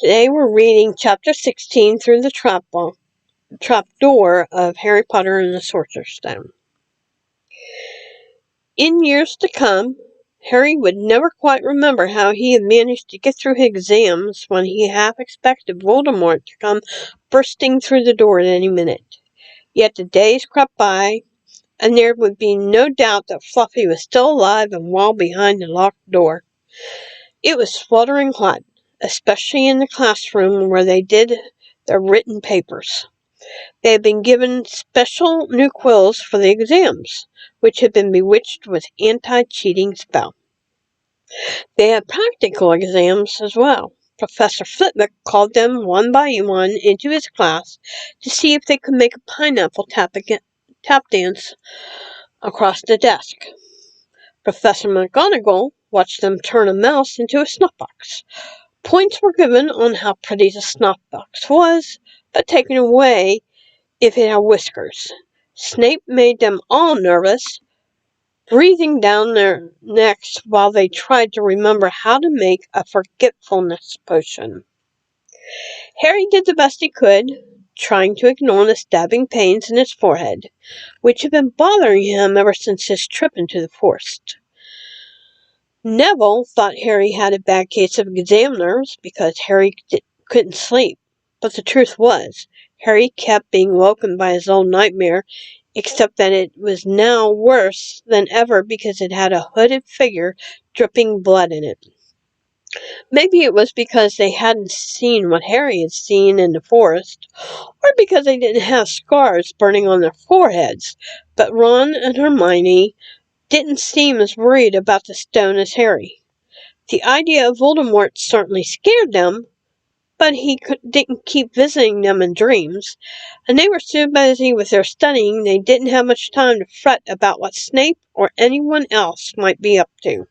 Today we're reading Chapter 16 through the trap door of Harry Potter and the Sorcerer's Stone. In years to come, Harry would never quite remember how he had managed to get through his exams when he half expected Voldemort to come bursting through the door at any minute. Yet the days crept by, and there would be no doubt that Fluffy was still alive and well behind the locked door. It was sweltering hot, especially in the classroom where they did their written papers. They had been given special new quills for the exams, which had been bewitched with anti-cheating spell. They had practical exams as well. Professor Flitwick called them one by one into his class to see if they could make a pineapple tap dance across the desk. Professor McGonagall watched them turn a mouse into a snuff box. Points were given on how pretty the snuff box was, but taken away if it had whiskers. Snape made them all nervous, breathing down their necks while they tried to remember how to make a forgetfulness potion. Harry did the best he could, trying to ignore the stabbing pains in his forehead, which had been bothering him ever since his trip into the forest. Neville thought Harry had a bad case of exam nerves because Harry couldn't sleep, but the truth was, Harry kept being woken by his old nightmare, except that it was now worse than ever because it had a hooded figure dripping blood in it. Maybe it was because they hadn't seen what Harry had seen in the forest, or because they didn't have scars burning on their foreheads, but Ron and Hermione didn't seem as worried about the stone as Harry. The idea of Voldemort certainly scared them, but he didn't keep visiting them in dreams, and they were so busy with their studying they didn't have much time to fret about what Snape or anyone else might be up to.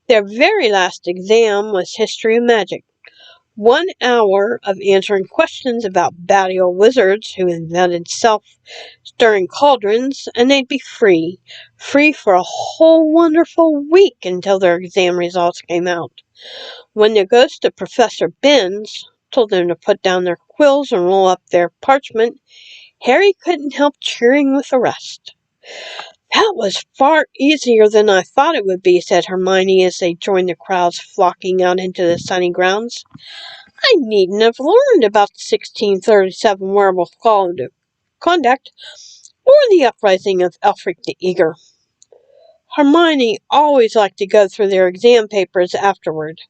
Their very last exam was History of Magic. 1 hour of answering questions about batty old wizards who invented self-stirring cauldrons, and they'd be free for a whole wonderful week until their exam results came out. When the ghost of Professor Binns told them to put down their quills and roll up their parchment, Harry couldn't help cheering with the rest. "That was far easier than I thought it would be," said Hermione as they joined the crowds flocking out into the sunny grounds. "I needn't have learned about the 1637 werewolf code of conduct, or the uprising of Elfric the Eager." Hermione always liked to go through their exam papers afterward,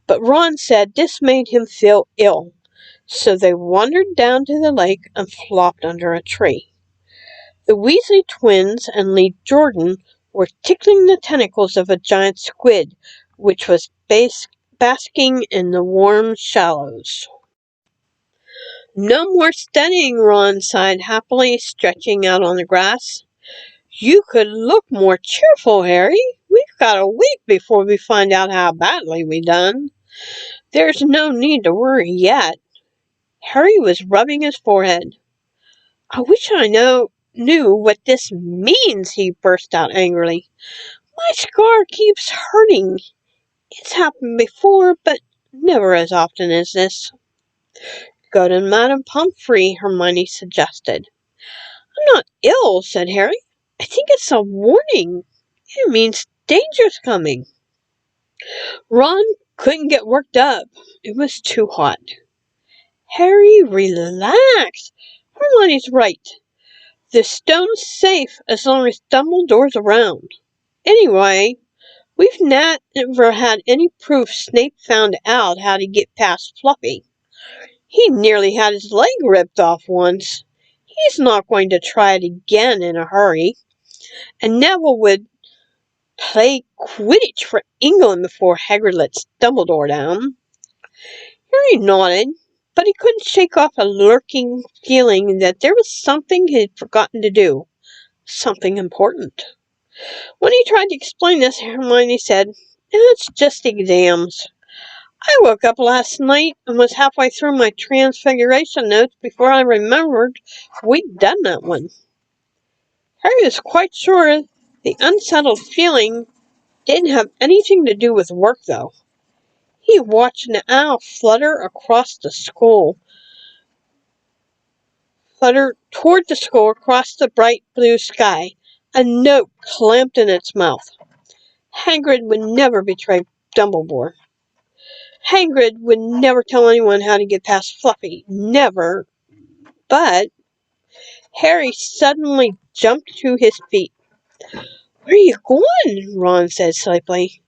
but Ron said this made him feel ill, so they wandered down to the lake and flopped under a tree. The Weasley twins and Lee Jordan were tickling the tentacles of a giant squid, which was basking in the warm shallows. "No more studying," Ron sighed happily, stretching out on the grass. "You could look more cheerful, Harry. We've got a week before we find out how badly we done. There's no need to worry yet." Harry was rubbing his forehead. "I wish I knew what this means," he burst out angrily. "My scar keeps hurting. It's happened before, but never as often as this." "Go to Madame Pomfrey," Hermione suggested. "I'm not ill," said Harry. "I think it's a warning. It means danger's coming." Ron couldn't get worked up. It was too hot. "Harry, relax. Hermione's right. The stone's safe as long as Dumbledore's around. Anyway, we've never had any proof Snape found out how to get past Fluffy. He nearly had his leg ripped off once. He's not going to try it again in a hurry. And Neville would play Quidditch for England before Hagrid lets Dumbledore down." Harry nodded, but he couldn't shake off a lurking feeling that there was something he'd forgotten to do. Something important. When he tried to explain this, Hermione said, "It's just exams. I woke up last night and was halfway through my Transfiguration notes before I remembered we'd done that one." Harry was quite sure the unsettled feeling didn't have anything to do with work, though. He watched an owl flutter toward the school across the bright blue sky. A note clamped in its mouth. Hagrid would never betray Dumbledore. Hagrid would never tell anyone how to get past Fluffy. Never. But Harry suddenly jumped to his feet. "Where are you going?" Ron said sleepily.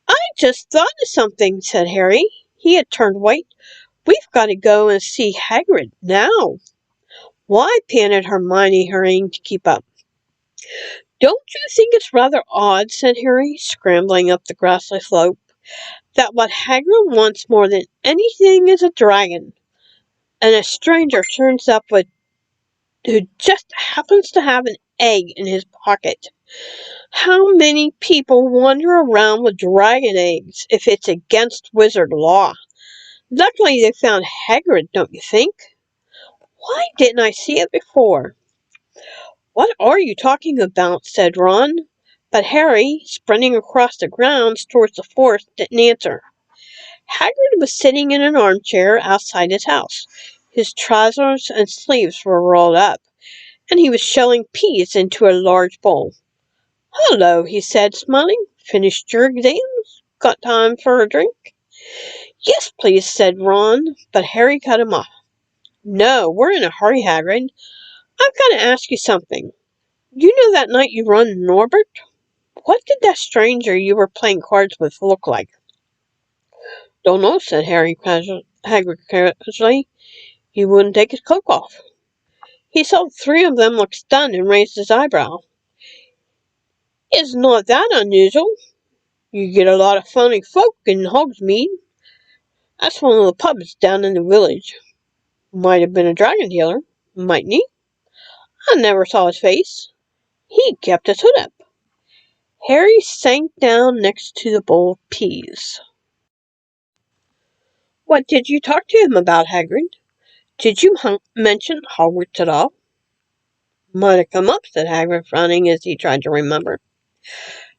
"I just thought of something," said Harry. He had turned white. "We've got to go and see Hagrid now." "Why?" panted Hermione, hurrying to keep up. "Don't you think it's rather odd," said Harry, scrambling up the grassy slope, "that what Hagrid wants more than anything is a dragon, and a stranger turns up who just happens to have an egg in his pocket? How many people wander around with dragon eggs if it's against wizard law? Luckily they found Hagrid, don't you think? Why didn't I see it before?" "What are you talking about?" said Ron. But Harry, sprinting across the grounds towards the forest, didn't answer. Hagrid was sitting in an armchair outside his house. His trousers and sleeves were rolled up, and he was shelling peas into a large bowl. "Hello," he said, smiling. "Finished your exams? Got time for a drink?" "Yes, please," said Ron, but Harry cut him off. "No, we're in a hurry, Hagrid. I've got to ask you something. You know that night you run Norbert? What did that stranger you were playing cards with look like?" "Don't know," said Hagrid casually. He wouldn't take his cloak off. He saw three of them look stunned and raised his eyebrow. "It's not that unusual. You get a lot of funny folk in Hogsmeade. That's one of the pubs down in the village. Might have been a dragon dealer, mightn't he? I never saw his face. He kept his hood up." Harry sank down next to the bowl of peas. "What did you talk to him about, Hagrid? Did you mention Hogwarts at all?" "Might have come up," said Hagrid, frowning as he tried to remember.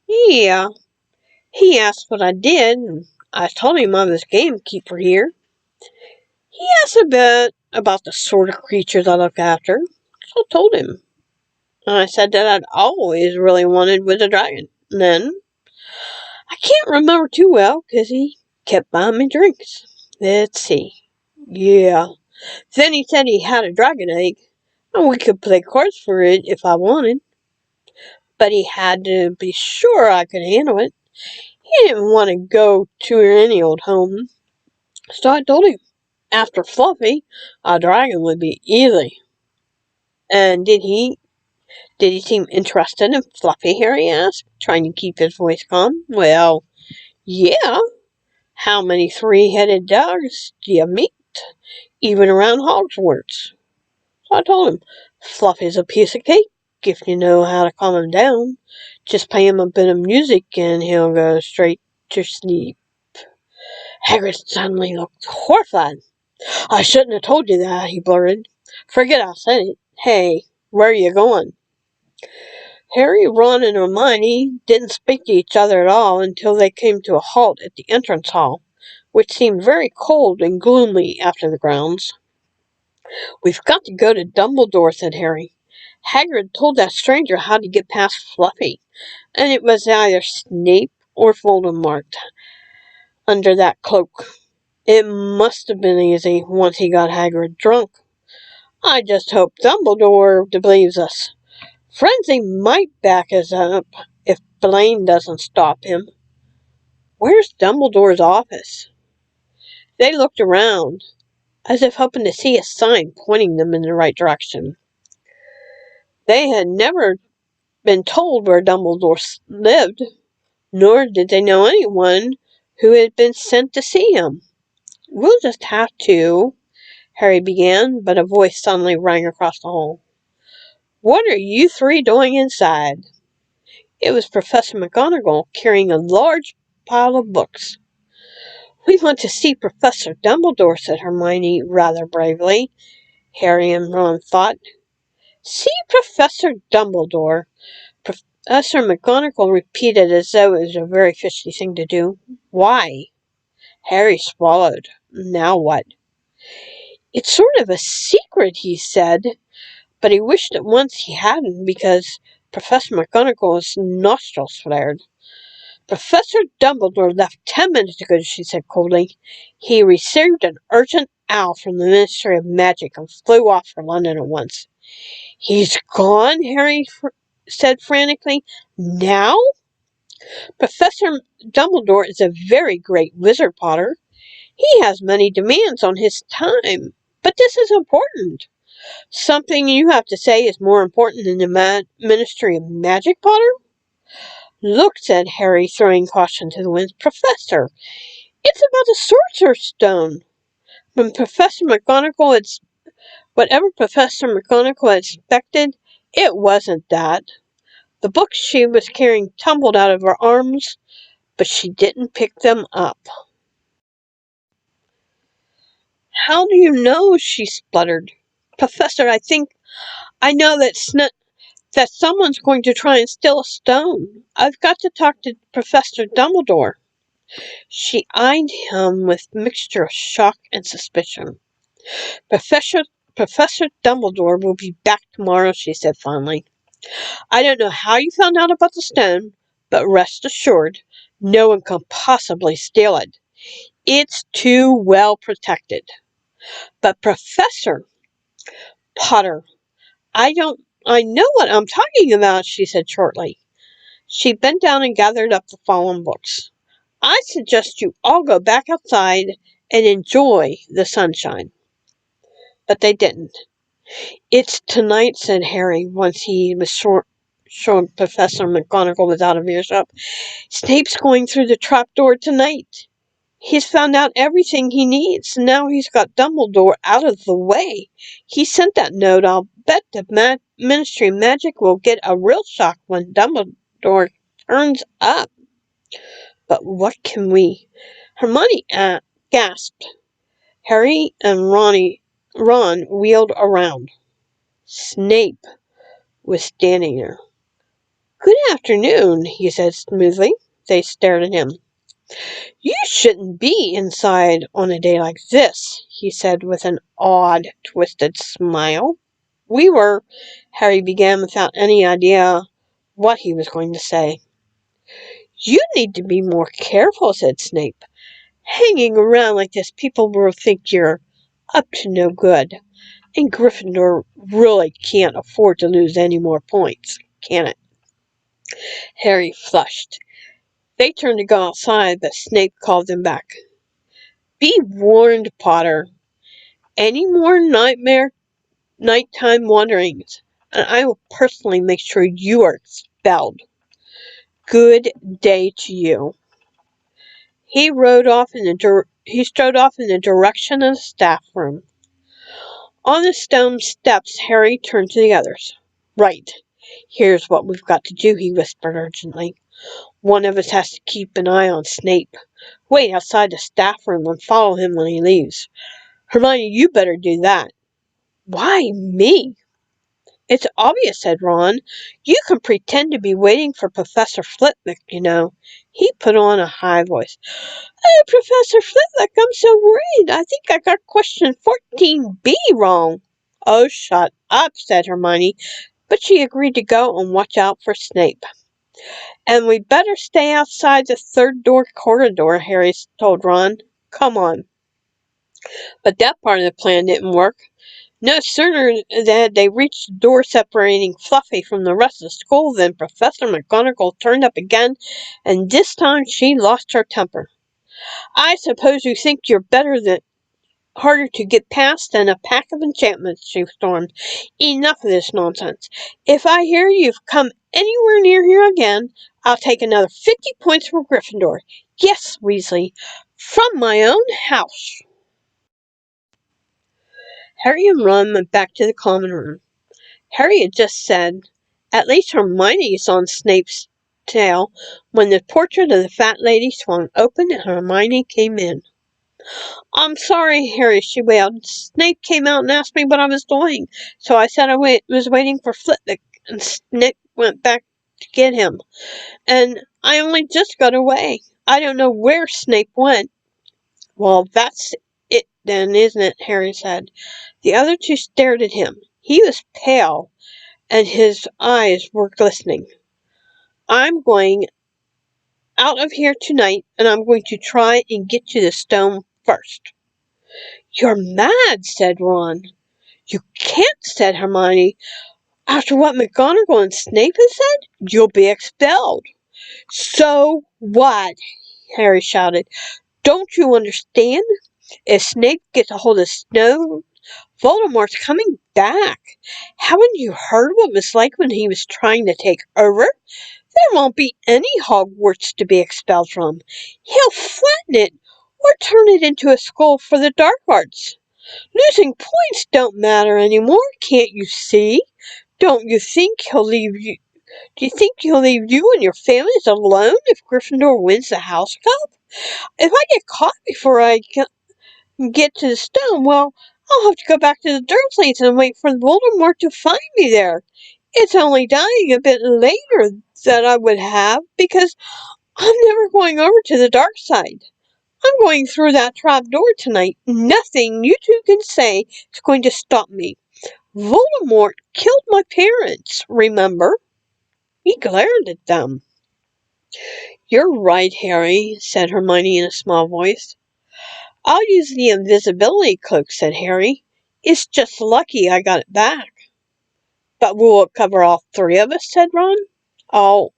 "Yeah, he asked what I did, and I told him I was gamekeeper here. He asked a bit about the sort of creatures I look after, so I told him. And I said that I'd always really wanted was a dragon. And then, I can't remember too well, 'cause he kept buying me drinks. Let's see. Yeah. Then he said he had a dragon egg, and we could play cards for it if I wanted. But he had to be sure I could handle it. He didn't want to go to any old home. So I told him, after Fluffy, a dragon would be easy." "And did he seem interested in Fluffy?" Harry asked, trying to keep his voice calm. "Well, yeah. How many three-headed dogs do you meet, even around Hogwarts?" So I told him, "Fluffy's a piece of cake, if you know how to calm him down. Just play him a bit of music and he'll go straight to sleep." Hagrid suddenly looked horrified. "I shouldn't have told you that," he blurted. "Forget I said it. Hey, where are you going?" Harry, Ron, and Hermione didn't speak to each other at all until they came to a halt at the entrance hall, which seemed very cold and gloomy after the grounds. "We've got to go to Dumbledore," said Harry. "Hagrid told that stranger how to get past Fluffy, and it was either Snape or Voldemort under that cloak. It must have been easy once he got Hagrid drunk. I just hope Dumbledore believes us. Frenzy might back us up if Blaine doesn't stop him." "Where's Dumbledore's office?" They looked around, as if hoping to see a sign pointing them in the right direction. They had never been told where Dumbledore lived, nor did they know anyone who had been sent to see him. "We'll just have to," Harry began, but a voice suddenly rang across the hall. "What are you three doing inside?" It was Professor McGonagall, carrying a large pile of books. "We want to see Professor Dumbledore," said Hermione rather bravely, Harry and Ron thought. "See Professor Dumbledore," Professor McGonagall repeated as though it was a very fishy thing to do. "Why?" Harry swallowed. Now what? It's sort of a secret, he said, but he wished at once he hadn't because Professor McGonagall's nostrils flared. Professor Dumbledore left 10 minutes ago, she said coldly. He received an urgent owl from the Ministry of Magic and flew off for London at once. He's gone, Harry said frantically. Now? Professor Dumbledore is a very great wizard, Potter. He has many demands on his time. But this is important. Something you have to say is more important than the Ministry of Magic, Potter? Look, said Harry, throwing caution to the winds. Professor, it's about the Sorcerer's Stone. When Professor McGonagall had, whatever Professor McGonagall had expected, it wasn't that. The books she was carrying tumbled out of her arms, but she didn't pick them up. How do you know? She spluttered. Professor, I know that someone's going to try and steal a stone. I've got to talk to Professor Dumbledore. She eyed him with a mixture of shock and suspicion. Professor Dumbledore will be back tomorrow, she said fondly. I don't know how you found out about the stone, but rest assured, no one can possibly steal it. It's too well protected. But Professor Potter, I know what I'm talking about, she said shortly. She bent down and gathered up the fallen books. I suggest you all go back outside and enjoy the sunshine. But they didn't. It's tonight, said Harry, once he was sure Professor McGonagall was out of earshot. Snape's going through the trapdoor tonight. He's found out everything he needs. Now he's got Dumbledore out of the way. He sent that note. I'll bet the Ministry of Magic will get a real shock when Dumbledore turns up. But what can we? Hermione gasped. Harry and Ron wheeled around. Snape was standing there. Good afternoon, he said smoothly. They stared at him. You shouldn't be inside on a day like this, he said with an odd, twisted smile. We were, Harry began without any idea what he was going to say. You need to be more careful, said Snape. Hanging around like this, people will think you're up to no good. And Gryffindor really can't afford to lose any more points, can it? Harry flushed. They turned to go outside, but Snape called them back. Be warned, Potter. Any more nighttime wanderings, and I will personally make sure you are expelled. Good day to you. He strode off in the direction of the staff room. On the stone steps, Harry turned to the others. Right. Here's what we've got to do, he whispered urgently. One of us has to keep an eye on Snape. Wait outside the staff room and follow him when he leaves. Hermione, you better do that. Why me? It's obvious, said Ron. You can pretend to be waiting for Professor Flitwick, you know. He put on a high voice. Oh, Professor Flitwick, I'm so worried. I think I got question 14B wrong. Oh, shut up, said Hermione, but she agreed to go and watch out for Snape. And we'd better stay outside the third door corridor, Harry told Ron. Come on. But that part of the plan didn't work. No sooner had they reached the door separating Fluffy from the rest of the school than Professor McGonagall turned up again, and this time she lost her temper. I suppose you think you're harder to get past than a pack of enchantments, she stormed. Enough of this nonsense. If I hear you've come anywhere near here again, I'll take another 50 points from Gryffindor. Yes, Weasley, from my own house. Harry and Ron went back to the common room. Harry had just said, at least Hermione's on Snape's tail, when the portrait of the fat lady swung open and Hermione came in. I'm sorry, Harry, she wailed. Snape came out and asked me what I was doing, so I said I was waiting for Flitwick, and Snape went back to get him. And I only just got away. I don't know where Snape went. Well, that's it then, isn't it? Harry said. The other two stared at him. He was pale, and his eyes were glistening. I'm going out of here tonight, and I'm going to try and get to the stone first. You're mad, said Ron. You can't, said Hermione. After what McGonagall and Snape have said, you'll be expelled. So what? Harry shouted. Don't you understand? If Snape gets a hold of Snow, Voldemort's coming back. Haven't you heard what it was like when he was trying to take over? There won't be any Hogwarts to be expelled from. He'll flatten it, or turn it into a school for the dark arts. Losing points don't matter anymore, can't you see? Don't you think he'll leave you? Do you think he'll leave you and your families alone if Gryffindor wins the House Cup? If I get caught before I get to the stone, well, I'll have to go back to the Dursleys and wait for Voldemort to find me there. It's only dying a bit later than I would have, because I'm never going over to the dark side. I'm going through that trap door tonight. Nothing you two can say is going to stop me. Voldemort killed my parents, remember? He glared at them. You're right, Harry, said Hermione in a small voice. I'll use the invisibility cloak, said Harry. It's just lucky I got it back. But will it cover all three of us, said Ron. All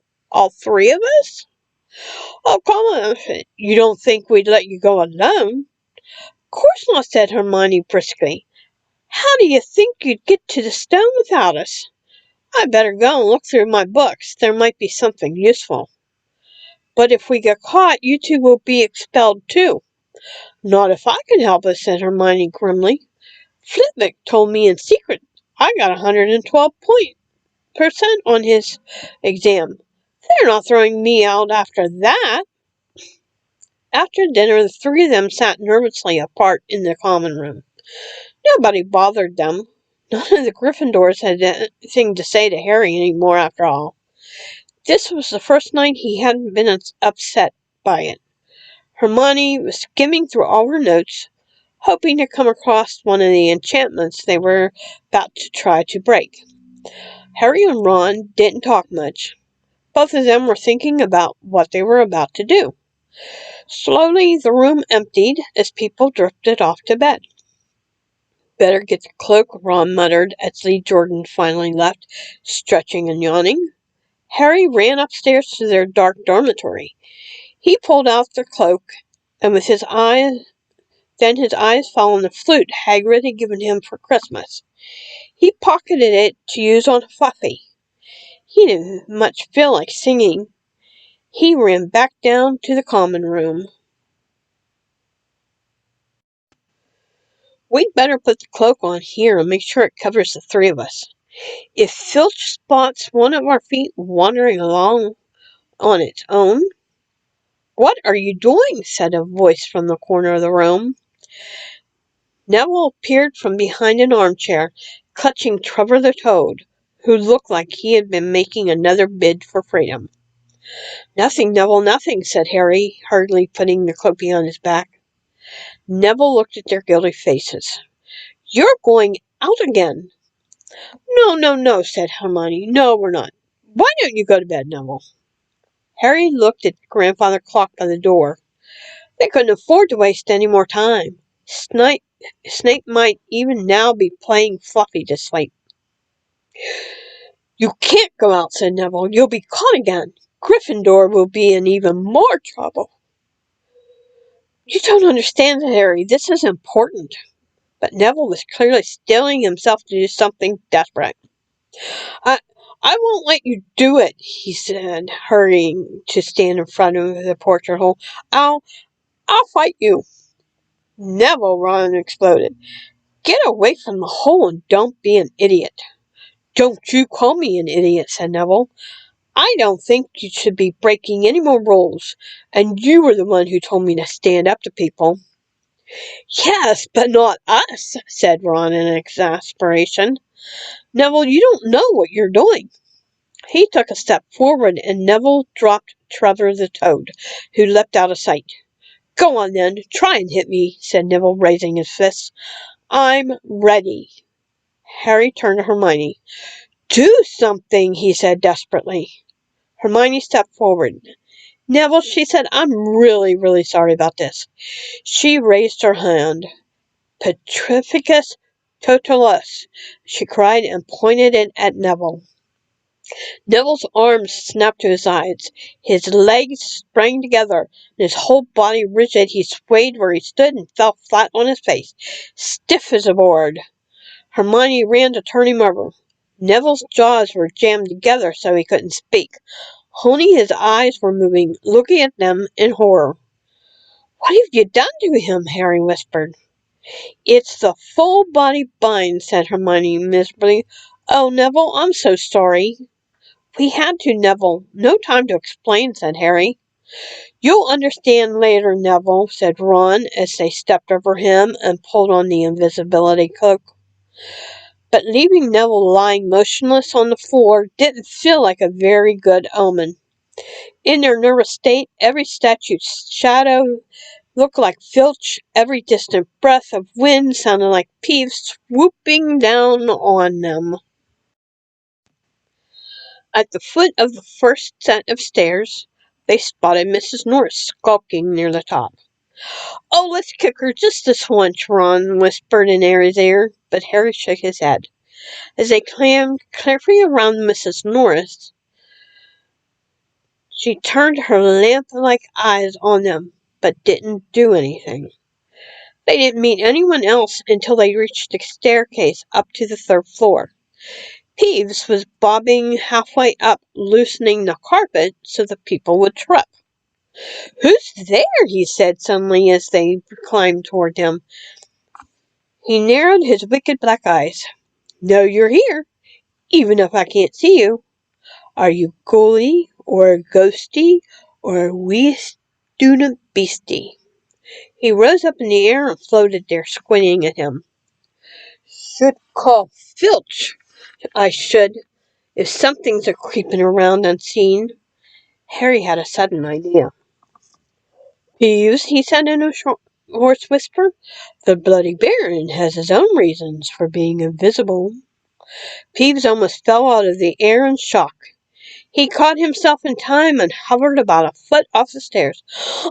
three of us? Oh, come on. You don't think we'd let you go alone? Of course not, said Hermione briskly. How do you think you'd get to the stone without us? I'd better go and look through my books. There might be something useful. But if we get caught, you two will be expelled too. Not if I can help it, said Hermione grimly. Flitwick told me in secret I got 112% on his exam. They're not throwing me out after that. After dinner, the three of them sat nervously apart in the common room. Nobody bothered them. None of the Gryffindors had anything to say to Harry any more, after all. This was the first night he hadn't been upset by it. Hermione was skimming through all her notes, hoping to come across one of the enchantments they were about to try to break. Harry and Ron didn't talk much. Both of them were thinking about what they were about to do. Slowly the room emptied as people drifted off to bed. Better get the cloak, Ron muttered as Lee Jordan finally left, stretching and yawning. Harry ran upstairs to their dark dormitory. He pulled out the cloak, and with his eyes fell on the flute Hagrid had given him for Christmas. He pocketed it to use on Fluffy. He didn't much feel like singing. He ran back down to the common room. We'd better put the cloak on here and make sure it covers the three of us. If Filch spots one of our feet wandering along on its own... What are you doing? Said a voice from the corner of the room. Neville appeared from behind an armchair, clutching Trevor the Toad, who looked like he had been making another bid for freedom. Nothing, Neville, nothing, said Harry, hurriedly putting the cloak behind his back. Neville looked at their guilty faces. You're going out again. No, said Hermione. No, we're not. Why don't you go to bed, Neville? Harry looked at the grandfather clock by the door. They couldn't afford to waste any more time. Snape might even now be playing Fluffy to sleep. You can't go out, said Neville. You'll be caught again. Gryffindor will be in even more trouble. You don't understand, Harry. This is important. But Neville was clearly steeling himself to do something desperate. I won't let you do it, he said, hurrying to stand in front of the portrait hole. I'll fight you. Neville, Ron exploded. Get away from the hole and don't be an idiot. Don't you call me an idiot, said Neville. I don't think you should be breaking any more rules, and you were the one who told me to stand up to people. Yes, but not us, said Ron in exasperation. Neville, you don't know what you're doing. He took a step forward, and Neville dropped Trevor the Toad, who leapt out of sight. Go on then, try and hit me, said Neville, raising his fist. I'm ready. Harry turned to Hermione. Do something, he said desperately. Hermione stepped forward. Neville, she said, I'm really, really sorry about this. She raised her hand. Petrificus totalus, she cried and pointed it at Neville. Neville's arms snapped to his sides. His legs sprang together, and his whole body rigid. He swayed where he stood and fell flat on his face, stiff as a board. Hermione ran to turn him over. Neville's jaws were jammed together so he couldn't speak. Only his eyes were moving, looking at them in horror. What have you done to him? Harry whispered. It's the full body bind, said Hermione miserably. Oh, Neville, I'm so sorry. We had to, Neville. No time to explain, said Harry. You'll understand later, Neville, said Ron as they stepped over him and pulled on the invisibility cloak. But leaving Neville lying motionless on the floor didn't feel like a very good omen. In their nervous state, every statue's shadow looked like Filch, every distant breath of wind sounded like Peeves swooping down on them. At the foot of the first set of stairs, they spotted Mrs. Norris skulking near the top. Oh, let's kick her just this once, Ron whispered in Harry's ear, but Harry shook his head. As they clambered carefully around Mrs. Norris, she turned her lamp-like eyes on them, but didn't do anything. They didn't meet anyone else until they reached the staircase up to the third floor. Peeves was bobbing halfway up, loosening the carpet so the people would trip. Who's there? He said suddenly as they climbed toward him. He narrowed his wicked black eyes. Know you're here, even if I can't see you. Are you ghouly or ghosty or wee student beastie? He rose up in the air and floated there, squinting at him. Should call Filch, I should, if something's a creeping around unseen. Harry had a sudden idea. Peeves, he said in a hoarse whisper, the Bloody Baron has his own reasons for being invisible. Peeves almost fell out of the air in shock. He caught himself in time and hovered about a foot off the stairs.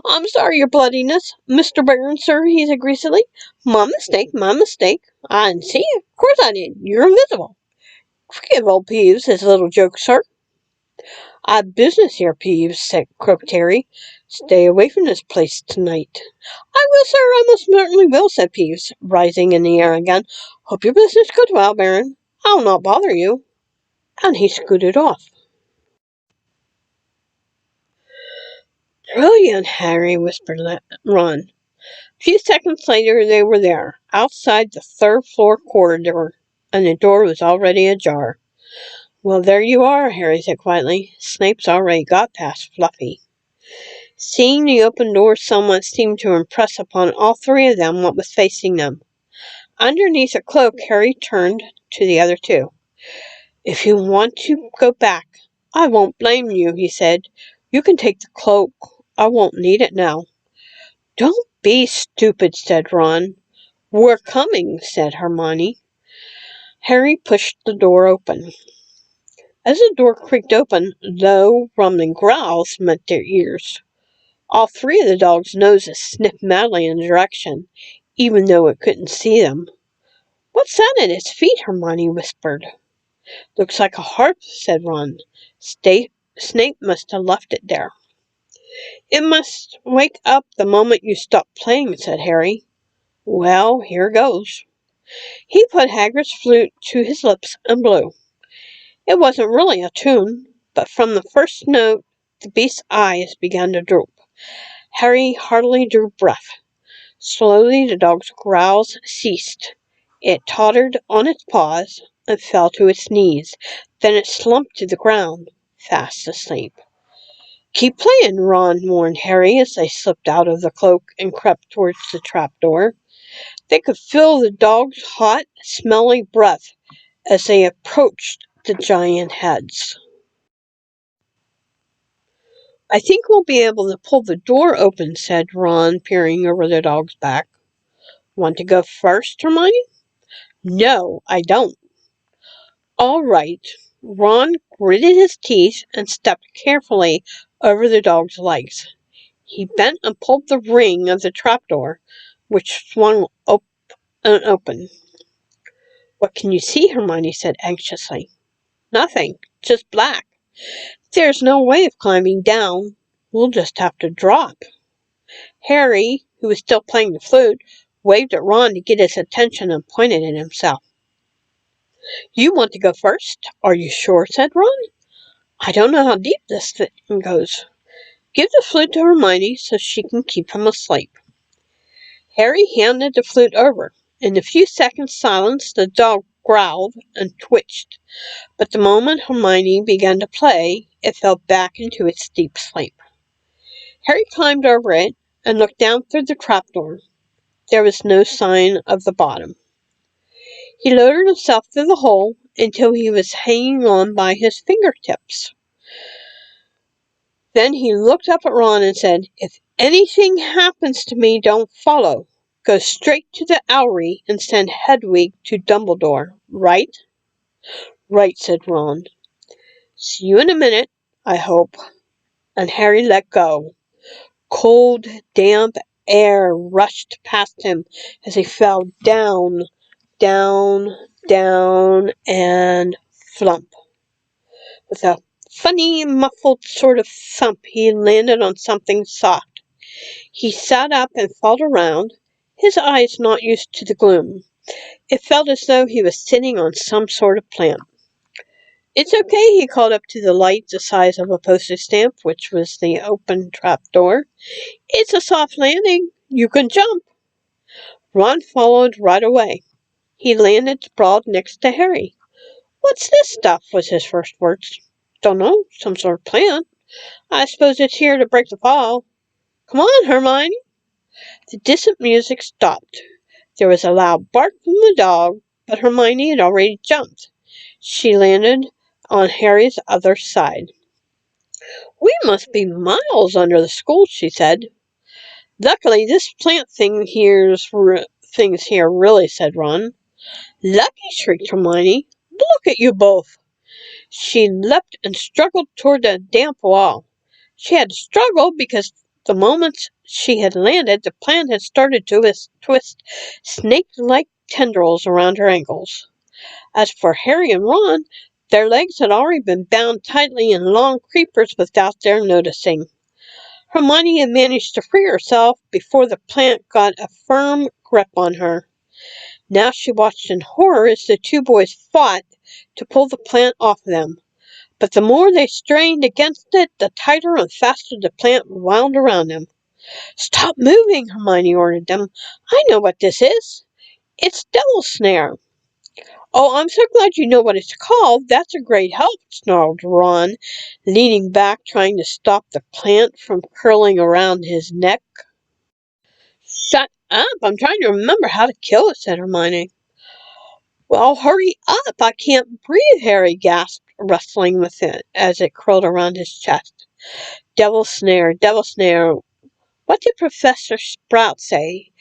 I'm sorry, your bloodiness, Mr. Baron, sir, he said greasily. My mistake, my mistake. I didn't see you. Of course I did. You're invisible. Forgive old Peeves his little joke, sir. I've business here, Peeves, croaked Harry. Stay away from this place tonight. I will, sir, I most certainly will, said Peeves, rising in the air again. Hope your business goes well, Baron. I'll not bother you. And he scooted off. Brilliant, Harry, whispered Ron. A few seconds later they were there, outside the third-floor corridor, and the door was already ajar. Well, there you are, Harry said quietly. Snape's already got past Fluffy. Seeing the open door somewhat seemed to impress upon all three of them what was facing them. Underneath a cloak, Harry turned to the other two. If you want to go back, I won't blame you, he said. You can take the cloak. I won't need it now. Don't be stupid, said Ron. We're coming, said Hermione. Harry pushed the door open. As the door creaked open, low, rumbling growls met their ears. All three of the dogs' noses sniffed madly in the direction, even though it couldn't see them. What's that at its feet? Hermione whispered. Looks like a harp, said Ron. Snape must have left it there. It must wake up the moment you stop playing, said Harry. Well, here goes. He put Hagrid's flute to his lips and blew. It wasn't really a tune, but from the first note the beast's eyes began to droop. Harry heartily drew breath. Slowly the dog's growls ceased. It tottered on its paws and fell to its knees. Then it slumped to the ground, fast asleep. Keep playing, Ron warned Harry as they slipped out of the cloak and crept towards the trapdoor. They could feel the dog's hot, smelly breath as they approached the giant heads. I think we'll be able to pull the door open, said Ron, peering over the dog's back. Want to go first, Hermione? No, I don't. All right. Ron gritted his teeth and stepped carefully over the dog's legs. He bent and pulled the ring of the trapdoor, which swung open. What can you see? Hermione said anxiously. Nothing, just black. There's no way of climbing down. We'll just have to drop. Harry, who was still playing the flute, waved at Ron to get his attention and pointed at himself. You want to go first? Are you sure? Said Ron. I don't know how deep this thing goes. Give the flute to Hermione so she can keep him asleep. Harry handed the flute over. In a few seconds' silence, the dog growled and twitched, but the moment Hermione began to play, it fell back into its deep sleep. Harry climbed over it and looked down through the trapdoor. There was no sign of the bottom. He lowered himself through the hole until he was hanging on by his fingertips. Then he looked up at Ron and said, If anything happens to me, don't follow. Go straight to the Owlry and send Hedwig to Dumbledore, right? Right, said Ron. See you in a minute, I hope. And Harry let go. Cold, damp air rushed past him as he fell down, and flump. With a funny, muffled sort of thump, he landed on something soft. He sat up and felt around, his eyes not used to the gloom. It felt as though he was sitting on some sort of plant. It's okay, he called up to the light the size of a postage stamp, which was the open trap door. It's a soft landing. You can jump. Ron followed right away. He landed sprawled next to Harry. What's this stuff? Was his first words. Dunno, some sort of plant. I suppose it's here to break the fall. Come on, Hermione. The distant music stopped. There was a loud bark from the dog, but Hermione had already jumped. She landed on Harry's other side. We must be miles under the school, she said. Luckily, this plant things here really, said Ron. Lucky, shrieked Hermione. Look at you both. She leapt and struggled toward the damp wall. She had to struggle because the moment she had landed, the plant had started to twist snake-like tendrils around her ankles. As for Harry and Ron, their legs had already been bound tightly in long creepers without their noticing. Hermione had managed to free herself before the plant got a firm grip on her. Now she watched in horror as the two boys fought to pull the plant off them. But the more they strained against it, the tighter and faster the plant wound around them. Stop moving, Hermione ordered them. I know what this is. It's Devil's Snare. Oh, I'm so glad you know what it's called. That's a great help, snarled Ron, leaning back, trying to stop the plant from curling around his neck. Shut up! I'm trying to remember how to kill it, said Hermione. Well, hurry up! I can't breathe, Harry gasped, wrestling with it as it curled around his chest. Devil's Snare, Devil's Snare. What did Professor Sprout say?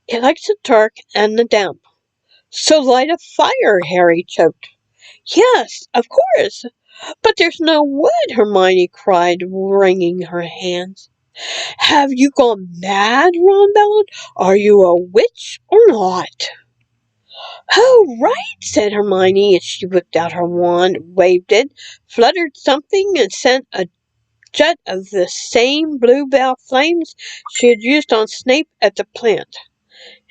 It likes the dark and the damp. So light a fire, Harry choked. Yes, of course. But there's no wood, Hermione cried, wringing her hands. Have you gone mad? Ron bellowed. Are you a witch or not? Oh, right, said Hermione as she whipped out her wand, waved it, fluttered something, and sent a jet of the same bluebell flames she had used on Snape at the plant.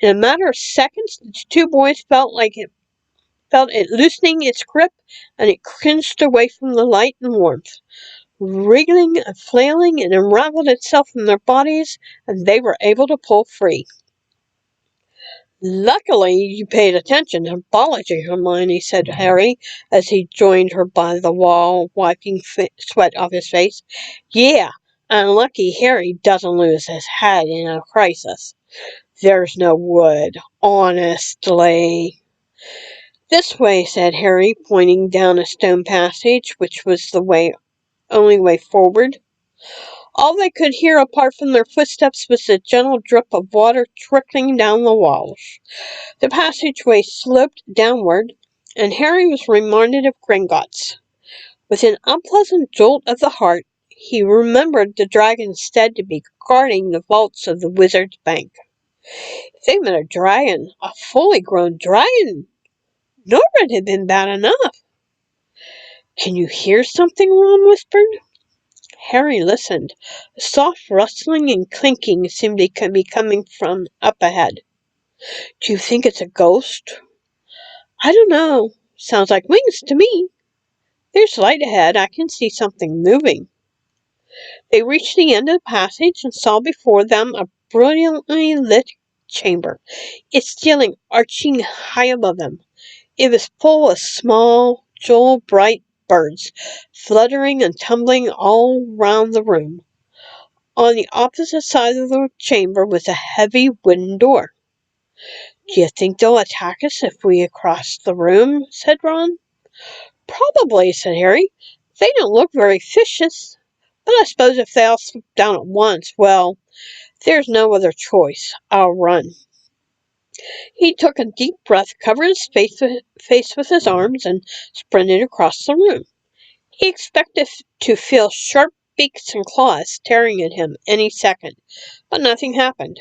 In a matter of seconds, the two boys felt it loosening its grip, and it cringed away from the light and warmth. Wriggling and flailing, it unraveled itself from their bodies, and they were able to pull free. Luckily, you paid attention. Apology, Hermione, said Harry, as he joined her by the wall, wiping sweat off his face. Yeah, unlucky Harry doesn't lose his head in a crisis. There's no wood, honestly. This way, said Harry, pointing down a stone passage, which was the only way forward. All they could hear apart from their footsteps was the gentle drip of water trickling down the walls. The passageway sloped downward, and Harry was reminded of Gringotts. With an unpleasant jolt of the heart, he remembered the dragon said to be guarding the vaults of the wizard's bank. If they met a dragon, a fully grown dragon, Norbert had been bad enough. "Can you hear something?" Ron whispered. Harry listened. A soft rustling and clinking seemed to be coming from up ahead. "Do you think it's a ghost?" "I don't know. Sounds like wings to me. There's light ahead. I can see something moving." They reached the end of the passage and saw before them a brilliantly lit chamber, its ceiling arching high above them. It was full of small, jewel-bright birds, fluttering and tumbling all round the room. On the opposite side of the chamber was a heavy wooden door. "Do you think they'll attack us if we cross the room?" said Ron. "Probably," said Harry. "They don't look very vicious. But I suppose if they all swoop down at once, well, there's no other choice. I'll run." He took a deep breath, covered his face with his arms, and sprinted across the room. He expected to feel sharp beaks and claws tearing at him any second, but nothing happened.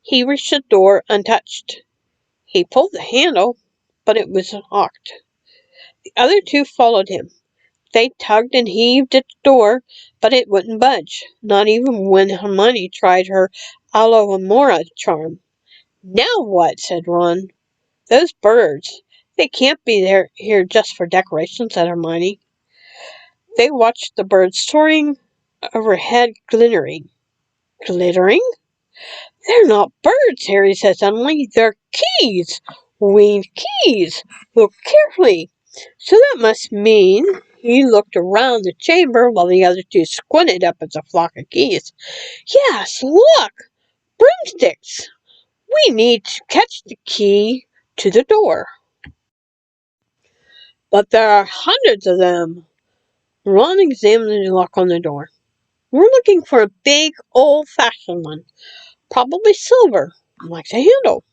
He reached the door untouched. He pulled the handle, but it was locked. The other two followed him. They tugged and heaved at the door, but it wouldn't budge, not even when Hermione tried her Alohomora charm. "Now what?" said Ron. "Those birds. They can't be here just for decoration," said Hermione. They watched the birds soaring overhead, glittering. "Glittering? They're not birds," Harry said suddenly. "They're keys! Winged keys! Look carefully. So that must mean—" He looked around the chamber while the other two squinted up at the flock of keys. "Yes, look! Broomsticks! We need to catch the key to the door." "But there are hundreds of them." Ron examined the lock on the door. "We're looking for a big, old-fashioned one. Probably silver, like the handle."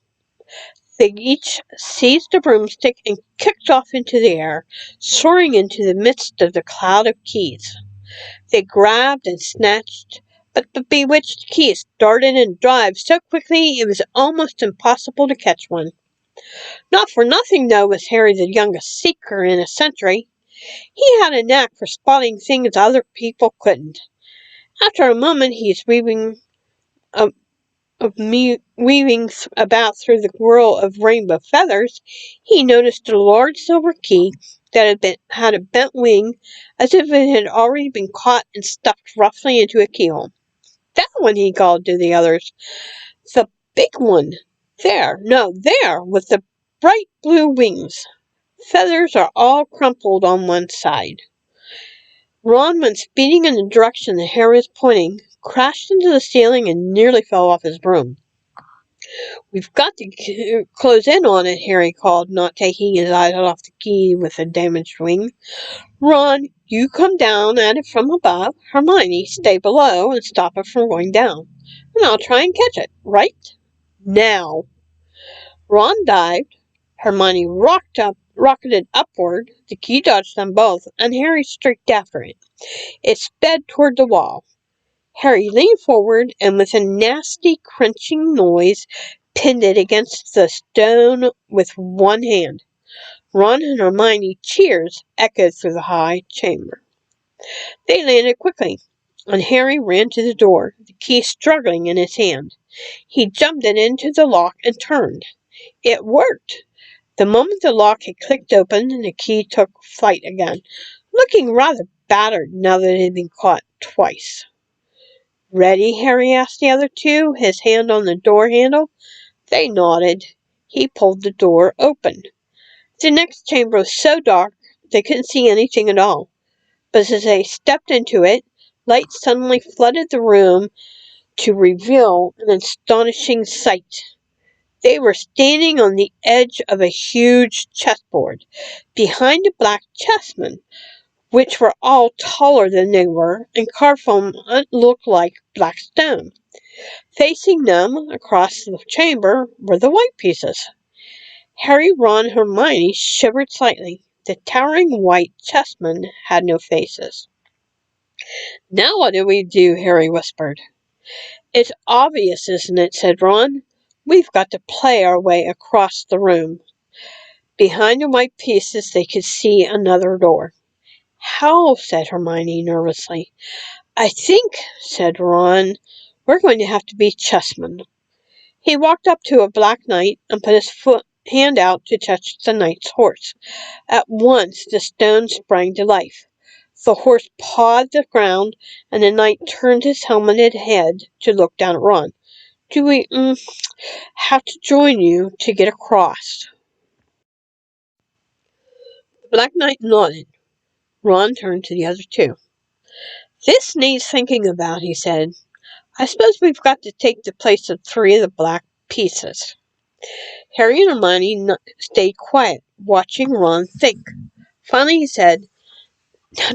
They each seized a broomstick and kicked off into the air, soaring into the midst of the cloud of keys. They grabbed and snatched, but the bewitched keys darted and dived so quickly it was almost impossible to catch one. Not for nothing, though, was Harry the youngest seeker in a century. He had a knack for spotting things other people couldn't. After a moment he's weaving about through the whirl of rainbow feathers, he noticed a large silver key that had a bent wing, as if it had already been caught and stuffed roughly into a keyhole. "That one," he called to the others. "The big one. There, no, there, with the bright blue wings. Feathers are all crumpled on one side." Ron went speeding in the direction that Harry was pointing, crashed into the ceiling, and nearly fell off his broom. "We've got to close in on it," Harry called, not taking his eyes off the key with the damaged wing. "Ron, you come down at it from above. Hermione, stay below and stop it from going down. And I'll try and catch it. Right? Now." Ron dived. Hermione rocketed upward. The key dodged them both, and Harry streaked after it. It sped toward the wall. Harry leaned forward and with a nasty crunching noise pinned it against the stone with one hand. Ron and Hermione's cheers echoed through the high chamber. They landed quickly, and Harry ran to the door, the key struggling in his hand. He jumped it into the lock and turned. It worked. The moment the lock had clicked open, the key took flight again, looking rather battered now that it had been caught twice. "Ready?" Harry asked the other two, his hand on the door handle. They nodded. He pulled the door open. The next chamber was so dark they couldn't see anything at all. But as they stepped into it, light suddenly flooded the room to reveal an astonishing sight. They were standing on the edge of a huge chessboard. Behind a black chessman which were all taller than they were and carved from what looked like black stone. Facing them, across the chamber, were the white pieces. Harry, Ron, and Hermione shivered slightly. The towering white chessmen had no faces. "Now what do we do?" Harry whispered. "It's obvious, isn't it?" said Ron. "We've got to play our way across the room." Behind the white pieces they could see another door. "How?" said Hermione nervously. "I think," said Ron, "we're going to have to be chessmen." He walked up to a black knight and put his hand out to touch the knight's horse. At once the stone sprang to life. The horse pawed the ground, and the knight turned his helmeted head to look down at Ron. "Do we have to join you to get across?" The Black Knight nodded. Ron turned to the other two. "This needs thinking about," he said. "I suppose we've got to take the place of 3 of the black pieces." Harry and Hermione stayed quiet, watching Ron think. Finally he said,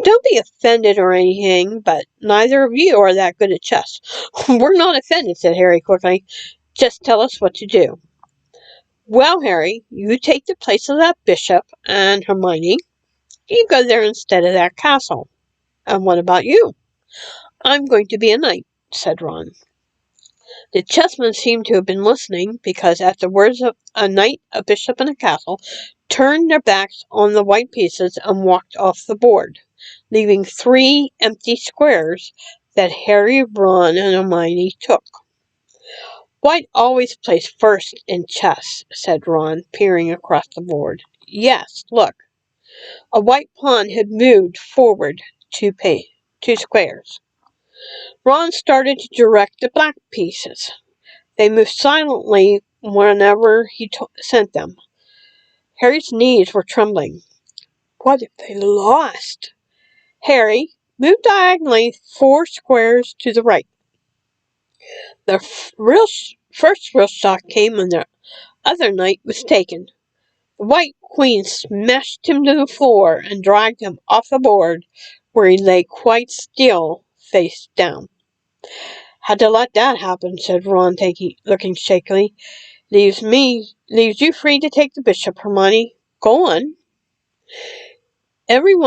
"Don't be offended or anything, but neither of you are that good at chess." "We're not offended," said Harry quickly. "Just tell us what to do." "Well, Harry, you take the place of that bishop, and Hermione, you go there instead of that castle." "And what about you?" "I'm going to be a knight," said Ron. The chessmen seemed to have been listening, because at the words of a knight, a bishop, and a castle, turned their backs on the white pieces and walked off the board, leaving 3 empty squares that Harry, Ron, and Hermione took. "White always plays first in chess," said Ron, peering across the board. "Yes, look." A white pawn had moved forward 2 squares. Ron started to direct the black pieces. They moved silently whenever he sent them. Harry's knees were trembling. What if they lost? "Harry, move diagonally 4 squares to the right." The first real shock came when the other knight was taken. The White Queen smashed him to the floor and dragged him off the board, where he lay quite still, face down. "Had to let that happen," said Ron, looking shakily. Leaves you free to take the bishop, Hermione. Go on." Every time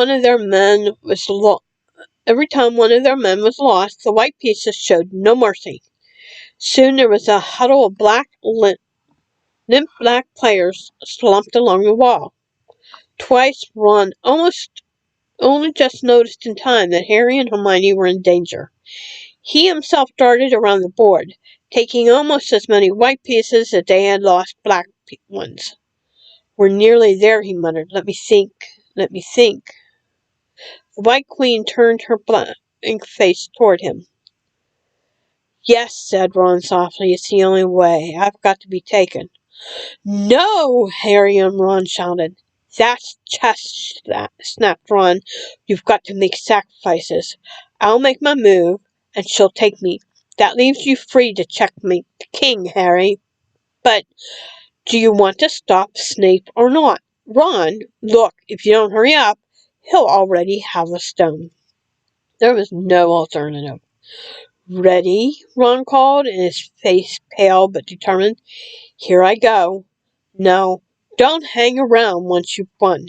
one of their men was lost, the white pieces showed no mercy. Soon there was a huddle of limp black players slumped along the wall. Twice Ron only just noticed in time that Harry and Hermione were in danger. He himself darted around the board, taking almost as many white pieces as they had lost black ones. "We're nearly there," he muttered. Let me think. The White Queen turned her blank face toward him. "Yes," said Ron softly, "it's the only way. I've got to be taken." "No!" Harry and Ron shouted. "That's chess," snapped Ron. "You've got to make sacrifices. I'll make my move, and she'll take me. That leaves you free to checkmate the king, Harry. But do you want to stop Snape or not? Ron, look, if you don't hurry up, he'll already have a stone." There was no alternative. "Ready?" Ron called, his face pale but determined. "Here I go. No, don't hang around once you've won."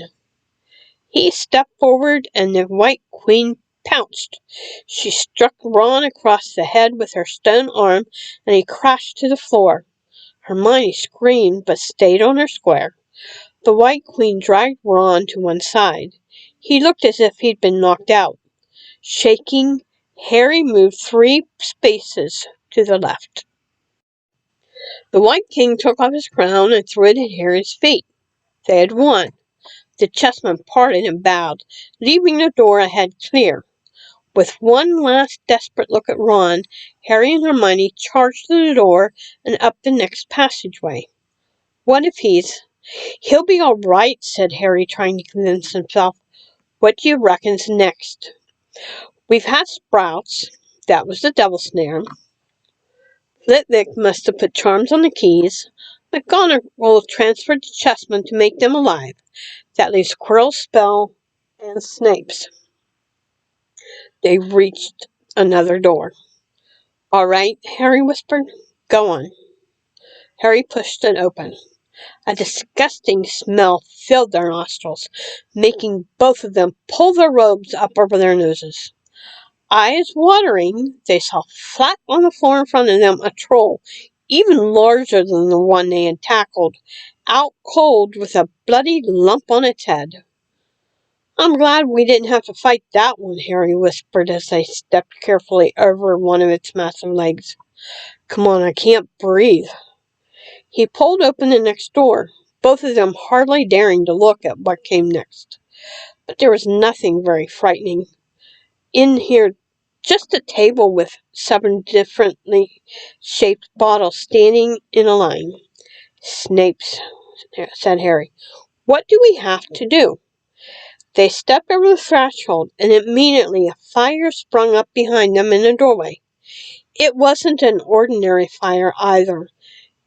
He stepped forward, and the White Queen pounced. She struck Ron across the head with her stone arm, and he crashed to the floor. Hermione screamed, but stayed on her square. The White Queen dragged Ron to one side. He looked as if he'd been knocked out. Shaking, Harry moved 3 spaces to the left. The White King took off his crown and threw it at Harry's feet. They had won. The chessmen parted and bowed, leaving the door ahead clear. With one last desperate look at Ron, Harry and Hermione charged through the door and up the next passageway. "What if he'll be all right," said Harry, trying to convince himself. "What do you reckon's next?" "We've had sprouts. That was the devil snare. Flitwick must have put charms on the keys. McGonagall transferred the chessmen to make them alive. That leaves Quirrell's spell and Snape's." They reached another door. "All right," Harry whispered. "Go on." Harry pushed it open. A disgusting smell filled their nostrils, making both of them pull their robes up over their noses. Eyes watering, they saw flat on the floor in front of them a troll, even larger than the one they had tackled, out cold with a bloody lump on its head. "I'm glad we didn't have to fight that one," Harry whispered as they stepped carefully over one of its massive legs. "Come on, I can't breathe." He pulled open the next door, both of them hardly daring to look at what came next. But there was nothing very frightening in here, just a table with 7 differently shaped bottles standing in a line. "Snapes," said Harry. "What do we have to do?" They stepped over the threshold, and immediately a fire sprung up behind them in the doorway. It wasn't an ordinary fire either.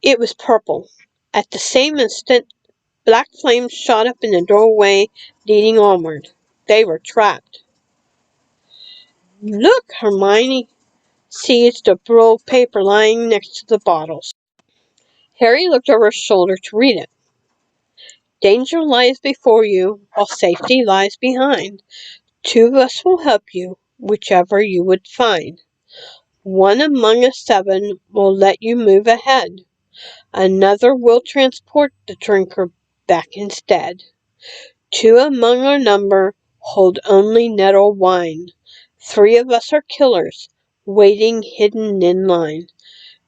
It was purple. At the same instant, black flames shot up in the doorway leading onward. They were trapped. "Look!" Hermione seized a roll of paper lying next to the bottles. Harry looked over his shoulder to read it. "Danger lies before you, while safety lies behind. 2 of us will help you, whichever you would find. 1 among us 7 will let you move ahead. Another will transport the drinker back instead. 2 among our number hold only nettle wine. 3 of us are killers, waiting hidden in line.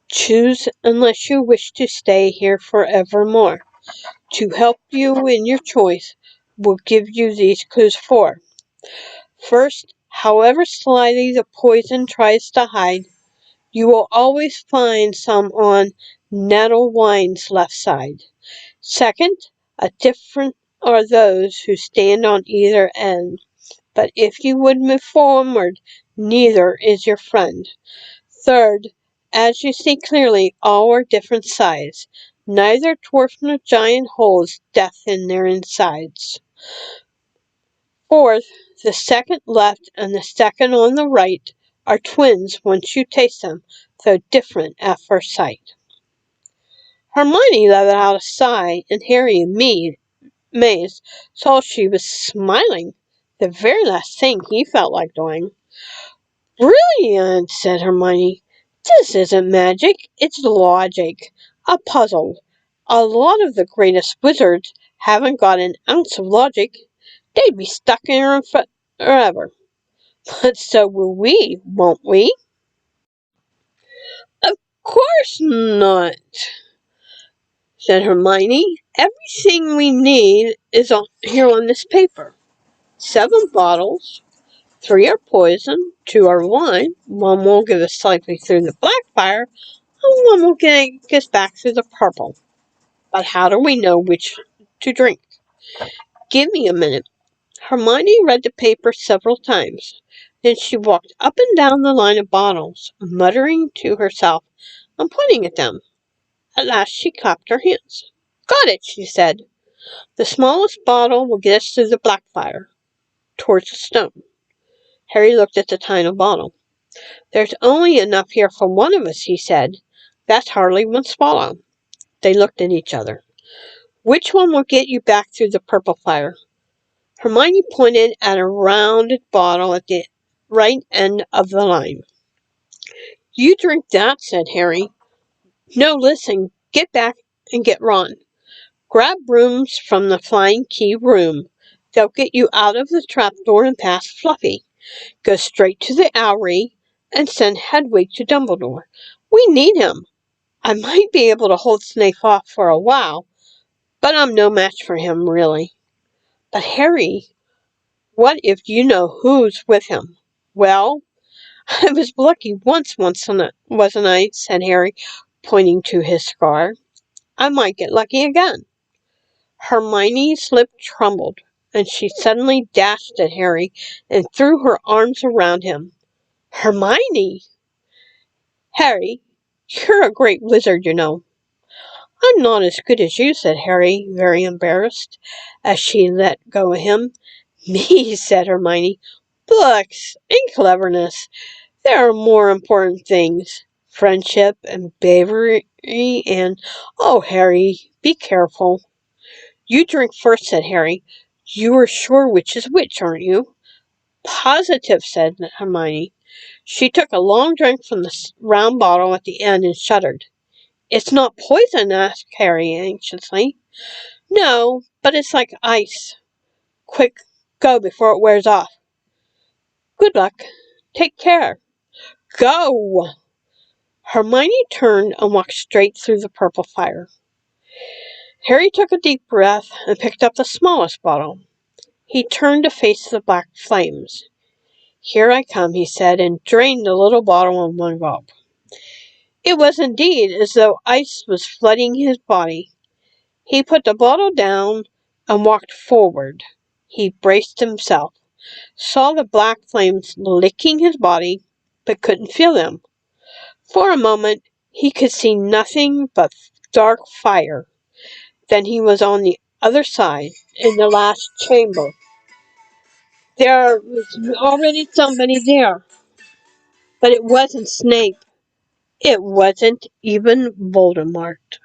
Choose unless you wish to stay here forevermore. To help you in your choice, we'll give you these clues 4. First, however slyly the poison tries to hide, you will always find some on nettle wine's left side. Second, a different are those who stand on either end. But if you would move forward, neither is your friend. Third, as you see clearly, all are different size. Neither dwarf nor giant holds death in their insides. Fourth, the second left and the second on the right are twins once you taste them, though different at first sight. Hermione let out a sigh, and Harry, amazed, saw she was smiling, the very last thing he felt like doing. "Brilliant!" said Hermione. "This isn't magic, it's logic. A puzzle. A lot of the greatest wizards haven't got an ounce of logic. They'd be stuck in here forever. But so will we, won't we?" "Of course not," said Hermione. "Everything we need is here on this paper. 7 bottles. 3 are poison, 2 are wine, 1 will get us safely through the black fire, and 1 will get us back through the purple. But how do we know which to drink?" "Give me a minute." Hermione read the paper several times. Then she walked up and down the line of bottles, muttering to herself and pointing at them. At last she clapped her hands. "Got it," she said. "The smallest bottle will get us through the black fire, towards the stone." Harry looked at the tiny bottle. "There's only enough here for 1 of us," he said. "That's hardly 1 swallow." They looked at each other. "Which one will get you back through the purple fire?" Hermione pointed at a rounded bottle at the right end of the line. "You drink that," said Harry. "No, listen. Get back and get Ron. Grab brooms from the Flying Key room. They'll get you out of the trapdoor and past Fluffy. Go straight to the Owlry and send Hedwig to Dumbledore. We need him. I might be able to hold Snape off for a while, but I'm no match for him, really." "But Harry, what if you know who's with him?" "Well, I was lucky once, wasn't I?" said Harry, pointing to his scar. "I might get lucky again." Hermione's lip trembled, and she suddenly dashed at Harry and threw her arms around him. "Hermione!" "Harry, you're a great wizard, you know." "I'm not as good as you," said Harry, very embarrassed, as she let go of him. "Me," said Hermione. Books and cleverness. There are more important things. Friendship and bravery and... Oh, Harry, be careful. You drink first, said Harry. You are sure which is which, aren't you? Positive, said Hermione. She took a long drink from the round bottle at the end and shuddered. It's not poison, asked Harry anxiously. No, but it's like ice. Quick, go before it wears off. Good luck. Take care. Go! Hermione turned and walked straight through the purple fire. Harry took a deep breath and picked up the smallest bottle. He turned to face the black flames. Here I come, he said, and drained the little bottle in one gulp. It was indeed as though ice was flooding his body. He put the bottle down and walked forward. He braced himself, saw the black flames licking his body, but couldn't feel them. For a moment, he could see nothing but dark fire. Then he was on the other side, in the last chamber. There was already somebody there, but it wasn't Snape. It wasn't even Voldemort.